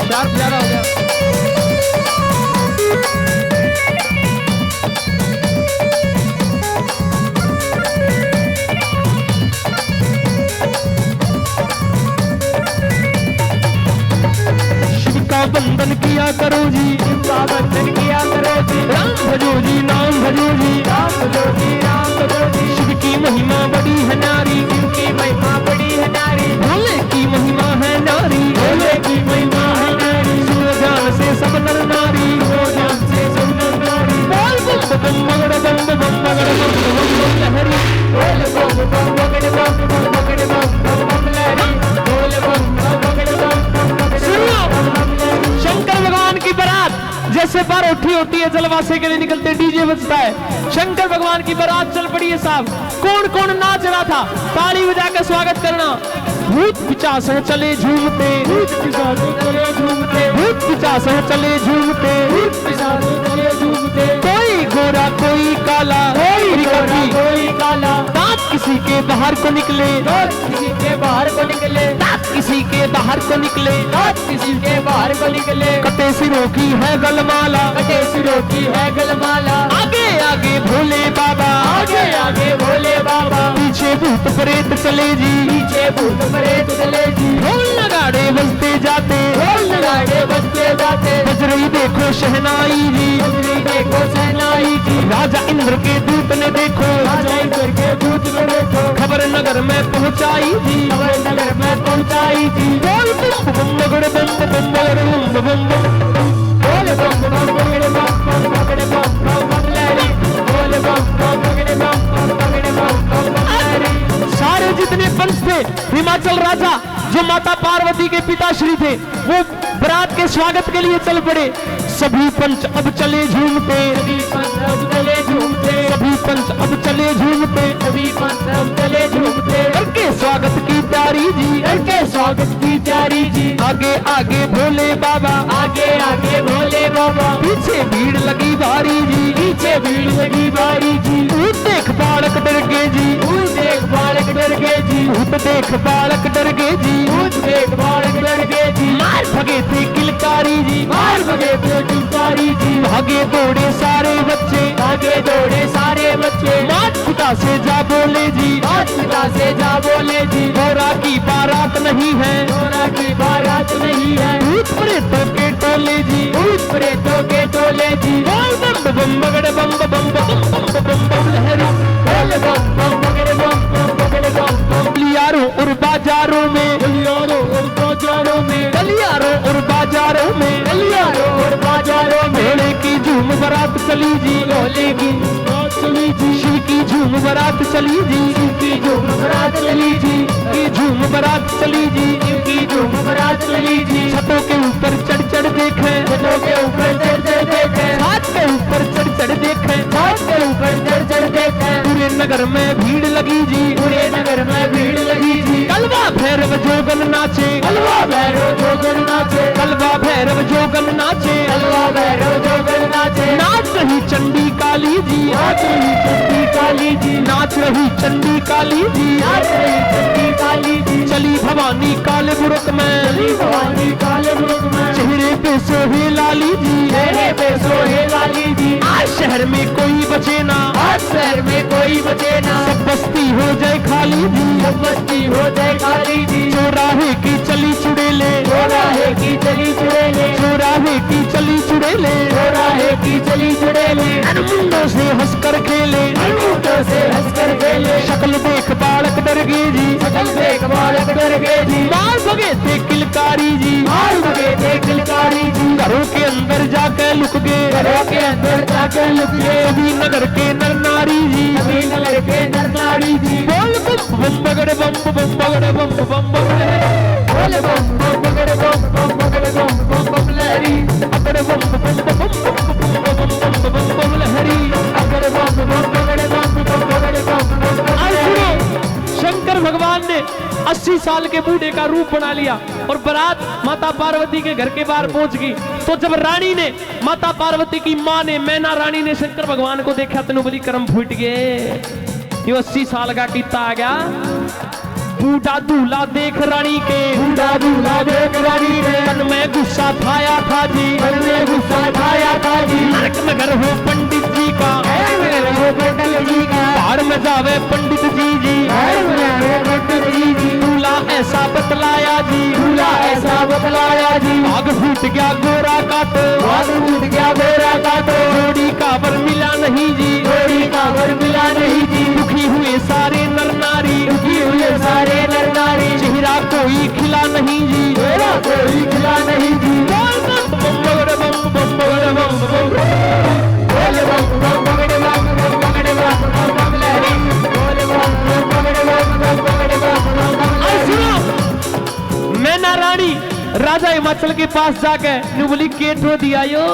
Sharp ज्यादा हो गया। शिव का बंधन किया करो जी, शिव का बंधन किया करो जी, राम भजो जी, नाम भजो जी, राम भजो जी, राम भजो जी। शिव की महिमा बड़ी है नारी, शिव की महिमा बड़ी है नारी, भोले की महिमा है नारी, भोले की महिमा है नारी। सूरजान से सब नर नारी, सूरजान से सब नर नारी। बोल बम बम मगड़ बम बम मगड़ बम बम बम लहरी, बोल बम बम बगड़ बम बम बगड़ बम बम बम लहरी। बोल बम बम बगड़ बम बम बगड़ सुनो, बम बम लहरी। शंकर भगवान की बारात जैसे बारोठी होती है, जलवासे के लिए निकलते डीजे बजता है, शंकर भगवान की बारात चल पड़ी है साहब। कौन कौन नाच रहा था, ताली बजाकर स्वागत करना। भूत पिचास चले झूमते, भूत पिशाच चले झूमते, भूत पिचास चले झूमते, भूत पिशाच चले झूमते। कोई गोरा कोई काला, कोई गोरा कोई काला, दांत किसी के बाहर को निकले, दांत किसी के बाहर को निकले, दांत किसी के बाहर को निकले, दांत किसी के बाहर को निकले। कटे सिरों की है गलमाला, कटे सिरों की है गलमाला, आगे आगे भोले बाबा, आगे आगे भोले बाबा, पीछे भूत प्रेत चले जी, पीछे भूत प्रेत चले जी। ढोल नगाड़े बजते जाते, ढोल नगाड़े बजते जाते, बज रही देखो शहनाई जी, बजरी देखो सहनाई जी। राजा इंद्र के दूत ने देखो, राजा इंद्र के दूत ने देखो, खबर नगर में पहुंचाई जी, खबर नगर में पहुंचाई जी। बोल बम बम मगड़ बम बम मगड़ बम बम बम, बोल बम बम बगड़े बम बम बगड़े बम बम बम लहरी। बोल बम बम बगड़े बम बम बगड़े बम बम बम लहरी। सारे जितने पंच थे, हिमाचल राजा जो माता पार्वती के पिताश्री थे, वो बरात के स्वागत के लिए चल पड़े। सभी पंच अब चले झूमते, सभी पंच अब चले झूमते, सभी पंच अब चले झूमते, सभी पंच अब चले झूमते। करके स्वागत की प्यारी जी, करके स्वागत की प्यारी जी। आगे आगे भोले बाबा, आगे आगे भोले बाबा, पीछे भीड़ लगी भारी जी, पीछे भीड़ लगी भारी जी। भूत देख बालक डर गए जी, भूत देख बालक डर गए जी, भूत देख बालक डर गए जी, भूत देख बालक डर गए जी। मार भगे थे किलकारी जी, मार भगे थे किलकारी जी, भागे दौड़े सारे बच्चे, आगे दौड़े सारे बच्चे। मात पिता से जा बोले जी, मात पिता से जा बोले जी, गौरा की बारात नहीं है, गौरा की बारात नहीं है। भूत प्रेतों के टोले जी, भूत प्रेतों के टोले जी। बोल बम बम मगड़ बम बम बम बम बम बम लहरी, बोल बम बम बगड़े बम बम बगड़े बम बम। गलियारों और बाजारों में, गलियारों और बाजारों में, गलियारों और बाजारों में, गलियारों और बाजारों में, भोले की झूम बारात चली जी, भोले की बारात चली जी, शिव की झूम बारात चली जी, शिव की झूम बारात चली जी, की झूम बारात चली जी, शिव की झूम बारात चली जी। छतों के ऊपर चढ़ चढ़ देखे, छतों के ऊपर चढ़ चढ़ देखे, छत के ऊपर चढ़ चढ़ देखे, छत के ऊपर चढ़ चढ़ देखे। पूरे नगर में भीड़ लगी जी, पूरे नगर में भीड़ लगी जी। कलवा भैरव जोगन नाचे, कलवा भैरव जोगन नाचे, कलवा भैरव जोगन नाचे, कलवा भैरव जोगन नाचे। नाच रही चंडी काली जी, नाच रही चंडी काली जी, नाच रही चंडी काली जी, नाच रही चंडी काली जी। चली भवानी काले बुरक में, चली भवानी काले मुल्क में, चेहरे पे सोहे लाली जी, चेहरे पे सोहे लाली जी। आज शहर में कोई बचे ना, आज शहर में कोई बचे ना, सब बस्ती हो जाए खाली जी, सब बस्ती हो जाए खाली जी। चौराहे की चली चुड़ेले, चौराहे की चली चुड़ेले, चौराहे की चली चुड़ेले, चौराहे की चली चुड़ेले, मुंडों से हंसकर खेले, मुंडों से हंसकर खेले। शक्ल देख बालक डर गए जी, शकल देख बालक डर गए जी, मार भगे थे किलकारी जी, मार भगे थे किलकारी जी। घरों के अंदर जाकर लुक गए, घरों के अंदर जाकर लुक गए सभी नगर के नर नारी जी, सभी नगर के नर नारी जी। बोल बम बम बगड़े बम बम बगड़े बम बम बगड़े, बोल बम बम बगड़े बम बम बगड़े बम बम बम लहरी। अगड़े बम बम बम बम बम बम लहरी, अगड़े बम बम बगड़े बम बम बगड़े बम बम बम आज लहरी। सुनो, शंकर भगवान ने 80 साल के बूढ़े का रूप बना लिया और बारात माता पार्वती के घर के बाहर पहुंच गई। तो जब रानी ने, माता पार्वती की मां ने, मैना रानी ने शंकर भगवान को देखा, तेनों बोली कर्म फूट गए, ये 80 साल का कीता आ गया। बूढ़ा दूल्हा देख रानी के, बूढ़ा दूल्हा देख रानी के, मन में गुस्सा छाया था जी, मन में गुस्सा छाया था जी। नरक नगर हो पंडित जी का, हो पंडित जी का, पहाड़ में जावे पंडित जी जी, पंडित जी जी। दूल्हा ऐसा बतलाया जी, दूल्हा ऐसा बतलाया जी, आग फूट गया गोरा काट, आग फूट गया गोरा काट, जोड़ी का वर मिला नहीं जी, जोड़ी का वर मिला नहीं जी। दुखी हुए सारे नर नारी, दुखी हुए सारे नर नारी, चेहरा कोई खिला नहीं जी, चेहरा कोई खिला नहीं जी। बोल बम बम बगड़ बम बम बगड़ बम बम, बोल बम बम बगड़े बम बम बगड़े बम बम बम लहरी, बोल बम बम बगड़े बम बम बगड़े बम बम बम और लहरी। सुनो, मैना रानी राजा हिमाचल के पास जाके नु बोली केठो दिया यो,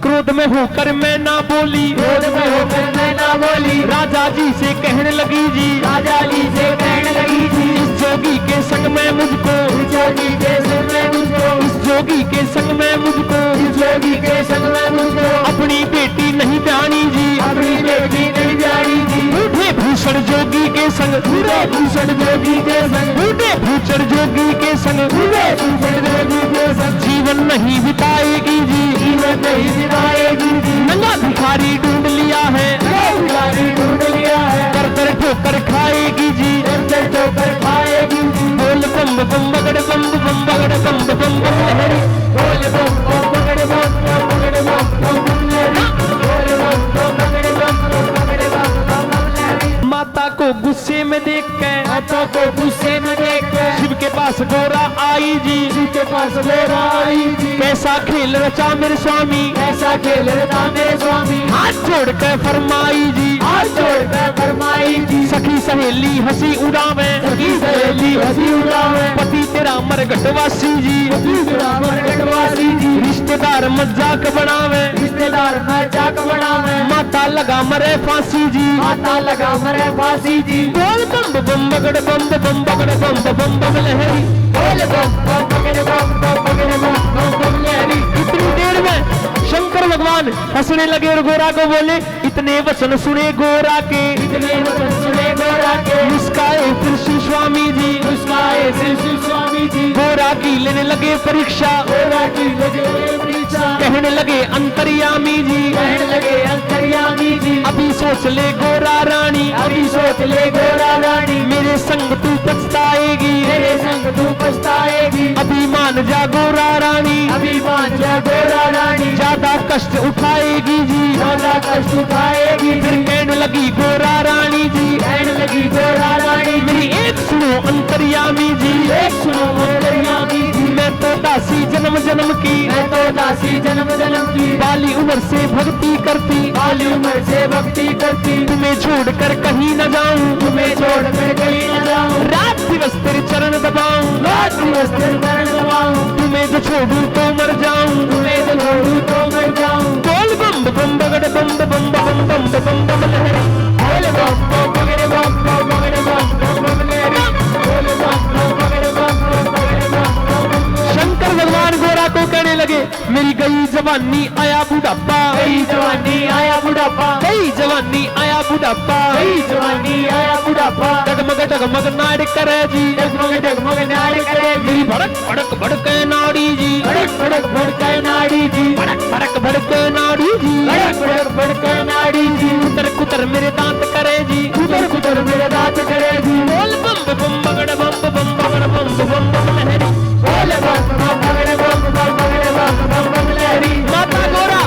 क्रोध में होकर मैं ना बोली, क्रोध में होकर मैं ना बोली, राजा जी से कहने लगी जी, राजा जी से कहने लगी जी, इस जोगी के संग में मुझको, जोगी के संग में मुझको, इस जोगी के संग में मुझको, इस जोगी के संग में मुझको, अपनी बेटी नहीं जानी जी, अपनी बेटी नहीं जानी जी। बूढ़े भूषण जोगी के संग, बूढ़े भूषण जोगी के संग, बूढ़े भूषण जोगी के संग, बूढ़े भूषण जोगी के संग, जीवन नहीं बिताएगी जी, जीवन नहीं बिताएगी जी। नंगा भिखारी ढूंढ लिया है, भिखारी ढूंढ लिया है, कर कर ठोकर खाएगी जी, चल ठोकर खाएगी जी। बोल बम बम बगड़ बम बम बगड़ बम बम बम लहरी, बोल बम बम बगड़े बम बम बगड़े बम बम बम लहरी, बोल बम बम बगड़े बम बम बगड़े बम बम बम लहरी। माता को गुस्से में देख के माता को गुस्से में देख कर शिव के पास गोरा आई जी, शिव के पास गोरा आई जी। कैसा खेल रचा मेरे स्वामी, ऐसा खेल रहा मेरे स्वामी, हाथ जोड़ कर फरमाई जी, हाथ जोड़ कर फरमाई जी। सखी सहेली हंसी उड़ावे, सखी सहेली हंसी उड़ावे, पति तेरा मरघटवासी जी, मरघटवासी जी। रिश्तेदार मजाक बनावे, रिश्तेदार मजाक बनावे, माता लगा मरे फांसी जी, माता लगा मरे फांसी जी। बोल बम बम बगड़ बम बम बगड़ बम बम बम लहरी, बोल बम बम बगड़े बम बम बगड़े बम बम बम लहरी। इतनी देर में शंकर भगवान हंसने लगे और गोरा को बोले, इतने वचन सुने गोरा के, इतने वचन सुने गोरा के, मुस्काए फिर श्री स्वामी जी, मुस्काए श्री शिव स्वामी जी। गोरा की लेने लगे परीक्षा, गोरा की लगे परीक्षा, कहने लगे अंतर्यामी जी, कहने लगे अंतर्यामी जी। अभी सोच ले गोरा रानी, अभी सोच ले गोरा रानी, मेरे संग तू पछताएगी, मेरे संग तू पछताएगी। अभी मान जा गोरा रानी, अभी मान जा गोरा रानी, ज्यादा कष्ट उठाएगी जी, ज्यादा कष्ट उठाएगी। फिर कहने लगी गोरा रानी जी, कहने लगी गोरा रानी, मेरी एक सुनो अंतर्यामी जी, एक सुनो अंतर्यामी जी। मैं तो दासी जन्म जन्म की, मैं तो दासी जन्म जन्म की, बाली उम्र से भक्ति करती, बाली उम्र से भक्ति करती। तुम्हें छोड़कर कहीं न जाऊं, तुम्हें छोड़कर कहीं न जाऊं, रात दिवस तेरे चरण दबाऊं, रात दिवस तेरे चरण दबाऊं। तुम्हें जो छोड़ूं तो मर जाऊं, तुम्हें तो छोड़ूं तो मर जाऊं। बोल बम बम बगड़ बम बम बम बम बम बम लहरी, बोल बम बम बगड़े बम बम बगड़े बम बम बम लहरी, बोल बम बम बगड़े बम बम बगड़े बम बम बम लहरी। शंकर भगवान गोरा को कहने लगे, मेरी गई जवानी आया बुढ़ापा, गई जवानी आया बुढ़ापा, गई जवानी आया बुढ़ापा, गई जवानी आया बुढ़ापा। डगमग डगमग नाड़ करे जी, डगमग डगमग नाड़ करे जी, मेरी भड़क भड़क भड़के नाड़ी जी, भड़क भड़क भड़के नाड़ी जी, भड़क भड़क भड़के नाड़ी जी, भड़क भड़क भड़के नाड़ी जी। कुतर कुतर मेरे दांत करे जी, कुतर कुतर मेरे दांत करे जी। बोल बम बम बगड़ बम बम बगड़ बम बम बम लहरी, बोल बम बम बगड़े बम बम बगड़े बम बम बम लहरी। माता गोरा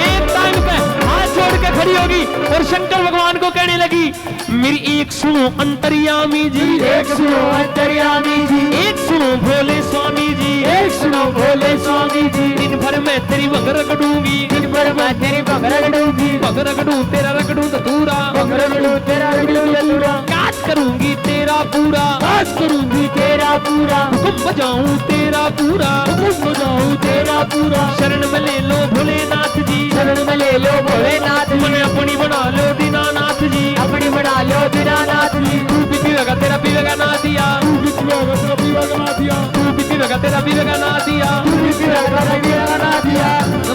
एक टाइम पे हाथ जोड़ के खड़ी होगी और शंकर भगवान को कहने लगी, मेरी एक सुनो अंतर्यामी जी, एक सुनो अंतर्यामी जी, एक सुनो भोले स्वामी जी, एक सुनो भोले स्वामी जी। दिन भर मैं तेरी भग रगड़ूंगी, दिन भर मैं तेरी भग रगड़ूंगी, भग रगड़ू तेरा रगड़ू तूरा, भग रगड़ू तेरा रगड़ू लतूरा। काज करूंगी तेरा पूरा, काज करूंगी तेरा पूरा, हुक्म बजाऊं तेरा पूरा, हुक्म बजाऊं तेरा पूरा। शरण में ले लो भोलेनाथ जी, शरण में ले लो भोलेनाथ जी, मन अपनी बना लो दीनानाथ जी, अपनी बना लो दीनानाथ जी। तू भी पीवेगा तेरा पीवेगा ना दिया, तू भी पीवेगा तेरा पीवेगा ना दिया, तू भी विवेका तेरा विवेका ना दिया, तू भी विवेका ना दिया।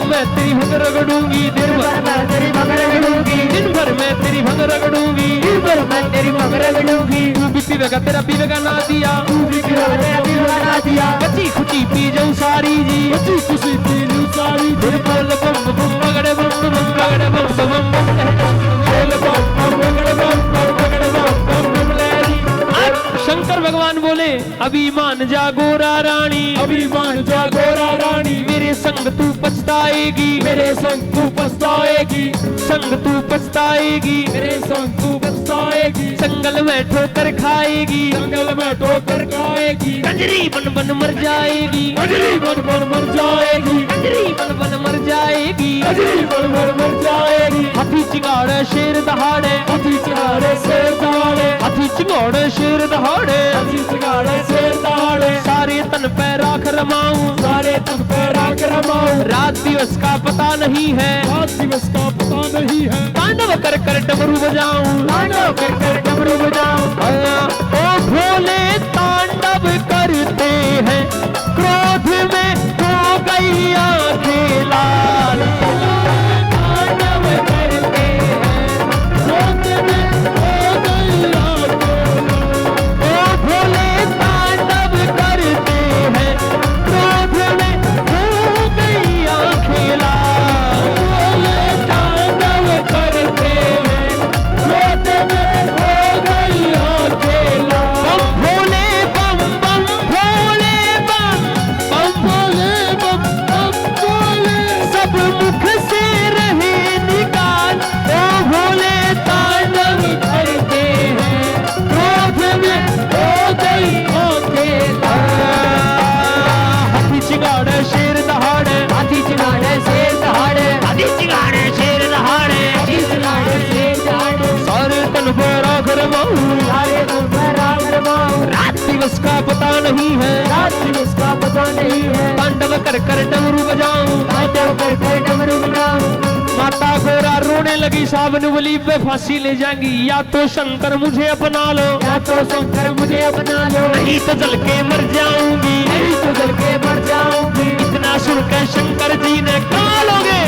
मैं तेरी भंग रगड़ूंगी दिन भर, मैं तेरी भंग रगड़ूंगी, दिन भर मैं तेरी भंग रगड़ूंगी, दिन भर मैं तेरी भंग रगड़ूंगी। तू भी विवेका तेरा विवेका ना दिया, तू भी विवेका तेरा विवेका ना दिया। बची खुची पी जाऊं सारी जी, बची खुशी पी लूं सारी जी। फिर बोल बम बम बगड़े बम बम बगड़े बम बम बम, बोल बम बम बगड़े बम बम बगड़े बम बम बम लहरी। शंकर भगवान बोले अभी मान जा गोरा रानी, अभी मान जा गोरा रानी, मेरे संग तू पछताएगी, मेरे संग तू पछताएगी, संग तू पछताएगी, मेरे संग तू पछताएगी। संगल में ठोकर खाएगी, जंगल में ठोकर खाएगी, कंजरी बन बन मर जाएगी, कजरी बन बन मर जाएगी, कंजरी बन बन मर जाएगी, कजरी बन बन मर जाएगी। हाथी चिंगाड़े शेर दहाड़े, हाथी चिगाड़े शेर दहाड़े, हाथी चिंगाड़े शेर दहाड़े, हाथी चिगाड़े शेर दहाड़े। सारे तन पे राख रमाऊं, सारे तन पे राख रमाऊं, रात दिवस का पता नहीं है, रात दिवस का पता नहीं है। तांडव कर कर डमरू बजाऊं, तांडव कर कर डमरू बजाऊं, ओ भोले तांडव करते हैं, क्रोध में हो गई आंखें लाल, तांडव करते हैं, क्रोध में हो गई आंखें लाल। ओ भोले तांडव करते हैं, क्रोध में हो गई आंखें लाल, भोले तांडव करते हैं, क्रोध में हो गई आंखें लाल। बम भोले बम बम भोले बम बम भोले बम बम भोले, सब मुख से रहे निकाल, ओ भोले तांडव करते हैं, क्रोध में हो गई आंखें लाल। हाथी चिंगाड़े शेर दहाड़े, हाथी चिगाड़े शेर दहाड़े, हाथी चिंगाड़े शेर दहाड़े, हाथी चिगाड़े शेर दहाड़े। सारे तन पर राख रमाऊं, सारे तुम पर राग रमाऊं, रात दिवस का पता नहीं है, रात दिवस का पता नहीं है। तांडव कर कर डमरू बजाऊं, तांडव कर कर डमरू बजाऊं, माता गोरा रोने लगी, सावन बोली पे फांसी ले जाएंगी, या तो शंकर मुझे अपना लो, या तो शंकर मुझे अपना लो, नहीं तो जल के मर जाऊंगी, नहीं तो जल के मर जाऊंगी। इतना सुनकर शंकर जी ने कहा लोगे,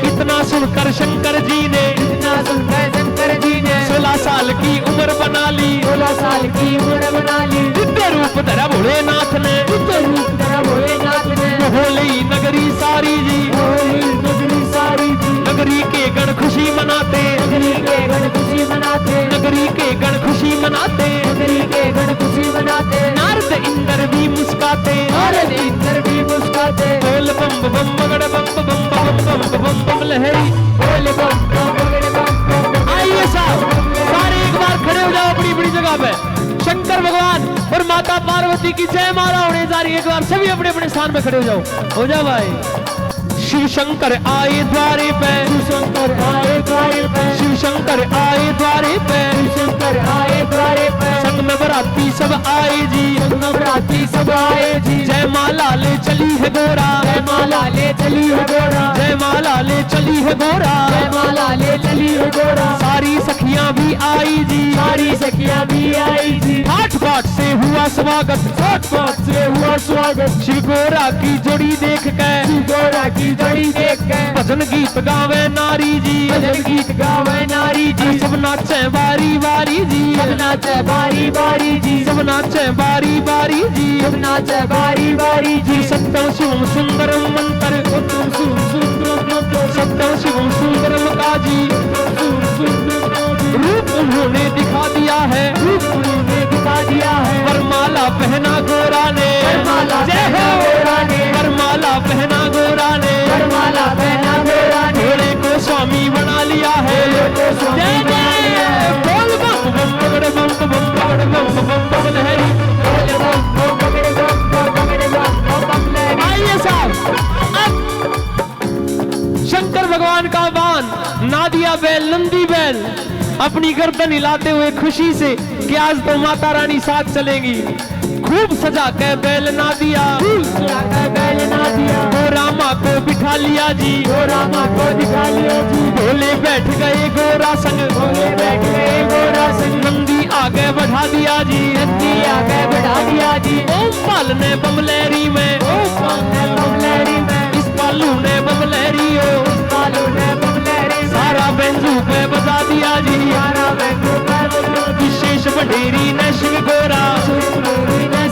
इतना सुनकर शंकर जी ने इतना सुनकर शंकर जी ने 16 साल की उम्र बना ली, 16 साल की उम्र बना ली। दिव्य रूप धरा भोलेनाथ ने, दिव्य रूप धरा भोलेनाथ ने, होली नगरी सारी जी, होली नगरी सारी जी, नगरी के गण खुशी मनाते, नगरी के गण खुशी मनाते, नगरी के गण खुशी मनाते, नगरी के गण खुशी मनाते। नारद इंद्र भी मुस्काते, नारद इंद्र भी मुस्काते, बोल बम बम बगड़ बम बम बम बम बम बम लहरी। बोले बम बम बगड़े बम बम बम। आइए साहब सारे एक बार खड़े हो जाओ अपनी अपनी जगह पे। शंकर भगवान और माता पार्वती की जय माला होने जा रही है, एक बार सभी अपने अपने स्थान पे खड़े हो जाओ भाई। शिव शंकर आए द्वारे पे, शिव शंकर आए द्वारे पे, शिव शंकर आए द्वारे पे, शिव शंकर आए द्वारे पे, संग में बराती सब आए जी, नवरात्रि सब आए जी। जय माला ले चली है गोरा, जय माला ले चली है गोरा, जय माला ले चली है गोरा, जय माला ले चली है गोरा। सारी सखियां भी आई जी, सारी सखियां भी आई जी, ठाठ बाट से हुआ स्वागत, ठाट बाट से हुआ स्वागत। शिव गोरा की जोड़ी देख के, शिव गोरा की जोड़ी देख के, भजन गीत गावे नारी जी, भजन गीत गावे नारी जी, सब नाचे बारी बारी जी, सब नाचे बारी बारी जी, सब नाचे बारी बारी जी, सब नाचे बारी बारी जी। सत्यम शिवम सुंदरम मंत्र, सत्यम शिव सुंदरम मंत्र, सत्यम शिवम सुंदरम काजी, शिव सुंदरम काजी। रूप उन्होंने दिखा दिया है, रूप उन्होंने दिखा दिया है, वरमाला पहना गोरा ने, वरमाला जय पहना हो गोरा ने, वरमाला पहना गोरा ने, वरमाला पहना गोरा ने, घोड़े को स्वामी बना लिया है, को स्वामी जय बना लिया जय है। बोल बम बम बगड़ बम बम बगड़ बम बम बम लहरी। बोले बम बम बगड़े बम बम बगड़े बम बम बम लहरी। आइए साहब अब शंकर भगवान का वाहन नादिया बैल, नंदी बैल, अपनी गर्दन हिलाते हुए खुशी से कि आज तो माता रानी साथ चलेंगी। खूब सजा के बैल ना दिया, बैल ना दिया, गोरा माँ को बिठा लिया जी, गोरा माँ को दिखा लिया जी, भोले बैठ गए गोरा संग, भोले बैठ गए गोरा संग, नंदी आगे बढ़ा दिया जी, नंदी आगे बढ़ा दिया जी, ओम पाल ने बमलहरी में, बमलहरी में, इस पालू ने बमलहरी हो, पालू ने बमलहरी में, सारा बेंजू पे बजा दिया जी, सारा बेंजू पे बजा दिया, विशेष बढेरी ने शिव गोरा,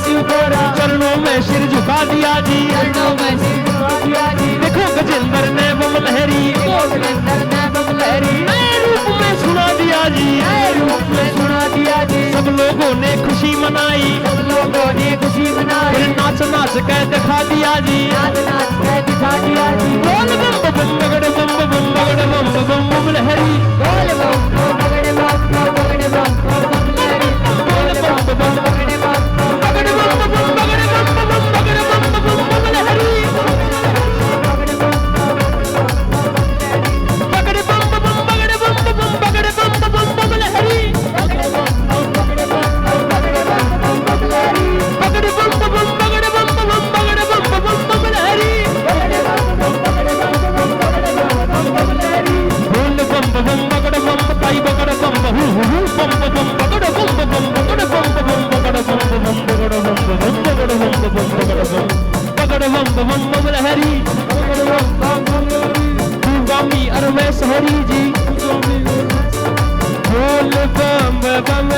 शिव गोरा, चरणों में सिर झुका दिया जी, चरणों में सिर झुका दिया जी, देखो गजेंद्र ने बमलहरी, गजेंद्र ने बमलहरी, नए रूप में सुना दिया जी, नए रूप में सुना दिया जी, सब लोगों ने खुशी मनाई, सब लोगों ने खुशी मनाई, फिर नाच नाच के दिखा दिया जी, नाच नाच के दिखा दिया जी, बोल बम बम बगड़ बम बम बगड़ बम बम बमलहरी, बोल बम बगड़े बम बगड़े बम बमलहरी, बोल बम बगड़े बम बगड़ बम बम बगड़ बम बम बगड़ बम बम बमलहरी, बगड़ बम बम बगड़ बम बम बगड़ बम बम बमलहरी, बगड़ बम बम बगड़ बम बगड़ बम बम बमलहरी, बोल बम बम बगड़ बम ताई बगड़ बम हु हु बम बम बगड़ बम बम बगड़ बम बम बगड़ बम बम बगड़ बम बम बगड़ बम बम बगड़ बम बगड़ बम बम बमलहरी, गामी अरवे सहरी जी, बोल बम बम